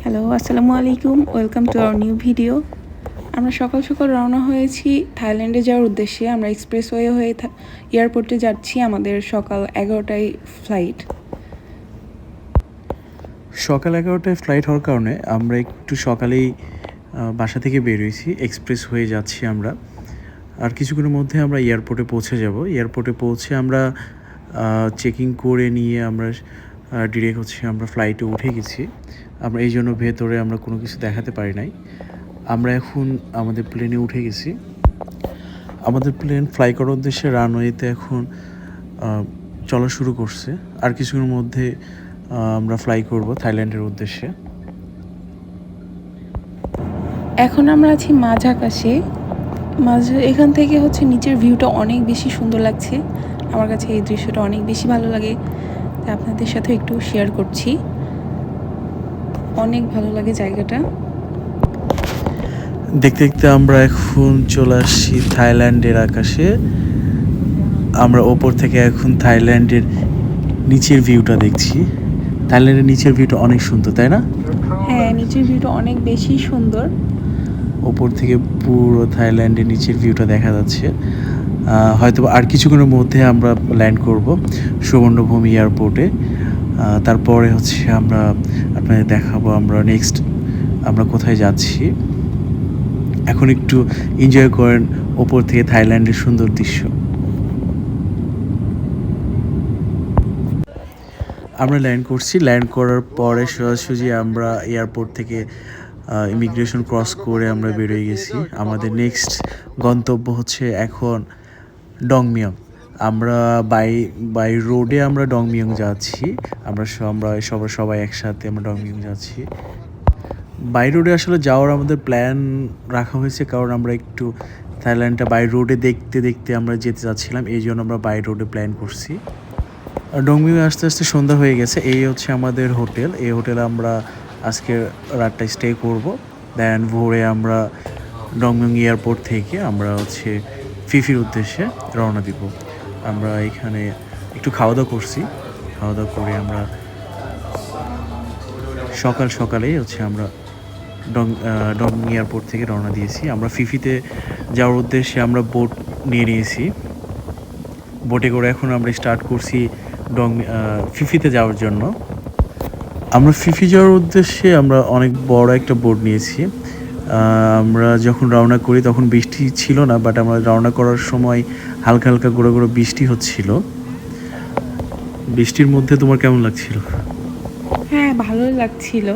Hello, আসসালামু আলাইকুম। Welcome to our new video. আমরা সকাল সকাল রওনা হয়েছি থাইল্যান্ডে যাওয়ার উদ্দেশ্যে। আমরা এক্সপ্রেসওয়ে হয়ে এয়ারপোর্টে যাচ্ছি। আমাদের সকাল 11টায় ফ্লাইট। সকাল 11টায় ফ্লাইট হওয়ার কারণে আমরা একটু সকালেই বাসা থেকে বেরিয়েছি। এক্সপ্রেস হয়ে যাচ্ছি আমরা। আর কিছুক্ষণের মধ্যে আমরা এয়ারপোর্টে পৌঁছে যাব। এয়ারপোর্টে পৌঁছে আমরা চেকিং করে নিয়ে আমরা ডিরেক্ট আমরা ফ্লাইটে উঠে গেছি। আমরা এই জন্য ভেতরে আমরা কোনো কিছু দেখাতে পারি নাই। আমরা এখন আমাদের প্লেনে উঠে গেছি। আমাদের প্লেন ফ্লাই করার উদ্দেশ্যে রানওয়েতে এখন চলা শুরু করছে। আর কিছুক্ষণের মধ্যে আমরা ফ্লাই করব থাইল্যান্ডের উদ্দেশ্যে। এখন আমরা আছি মাঝ আকাশে। এখান থেকে নিচের ভিউটা অনেক বেশি সুন্দর লাগছে। আমার কাছে এই দৃশ্যটা অনেক বেশি ভালো লাগে, তাই আপনাদের সাথে একটু শেয়ার করছি। অনেক ভালো লাগে জায়গাটা। দেখতে দেখতে আমরা এখন চলে আসছি থাইল্যান্ডের আকাশে। আমরা ওপর থেকে এখন থাইল্যান্ডের নিচের ভিউটা দেখছি। থাইল্যান্ডের নিচের ভিউটা অনেক সুন্দর, তাই না? হ্যাঁ, নিচের ভিউটা অনেক বেশি সুন্দর। ওপর থেকে পুরো থাইল্যান্ডের নিচের ভিউটা দেখা যাচ্ছে। হয়তো আর কিছুক্ষণের মধ্যে আমরা ল্যান্ড করব সুবর্ণভূমি এয়ারপোর্টে। তারপরে আমরা আপনাদের দেখাবো আমরা নেক্সট আমরা কোথায় যাচ্ছি। এখন একটু এনজয় করেন ওপর থেকে থাইল্যান্ডের সুন্দর দৃশ্য। আমরা ল্যান্ড করছি। ল্যান্ড করার পরে সোজাসুজি আমরা এয়ারপোর্ট থেকে ইমিগ্রেশন ক্রস করে আমরা বেরোয় গেছি। আমাদের নেক্সট গন্তব্য এখন ডংমিয়ং। আমরা বাই রোডে আমরা ডংমিয়ং যাচ্ছি। আমরা সবাই একসাথে আমরা ডংমিয়ং যাচ্ছি। বাই রোডে আসলে যাওয়ার আমাদের প্ল্যান রাখা হয়েছে, কারণ আমরা একটু থাইল্যান্ডটা বাই রোডে দেখতে দেখতে আমরা যেতে চাচ্ছিলাম, এই জন্য আমরা বাই রোডে প্ল্যান করছি। ডংমিয়ং আস্তে আস্তে সন্ধ্যা হয়ে গেছে। এই আমাদের হোটেল। এই হোটেলে আমরা আজকে রাতটা স্টে করব। দেন ভোরে আমরা ডংমিয়ং এয়ারপোর্ট থেকে আমরা ফিফির উদ্দেশ্যে রওনা দিব। আমরা এখানে একটু খাওয়া দাওয়া করছি। খাওয়া দাওয়া করে আমরা সকালেই আমরা ডংমিয়ং এয়ারপোর্ট থেকে রওনা দিয়েছি। আমরা ফিফিতে যাওয়ার উদ্দেশ্যে আমরা বোট নিয়ে নিয়েছি। বোটে করে এখন আমরা স্টার্ট করছি ফিফিতে যাওয়ার জন্য। আমরা ফিফি যাওয়ার উদ্দেশ্যে আমরা অনেক বড় একটা বোট নিয়েছি। আমরা যখন রওনা করি তখন বৃষ্টি ছিল না, বাট আমরা রওনা করার সময় হালকা হালকা গুঁড়ো গুঁড়ো বৃষ্টি হচ্ছিল। বৃষ্টির মধ্যে তোমার কেমন লাগছিল? হ্যাঁ, ভালোই লাগছিল।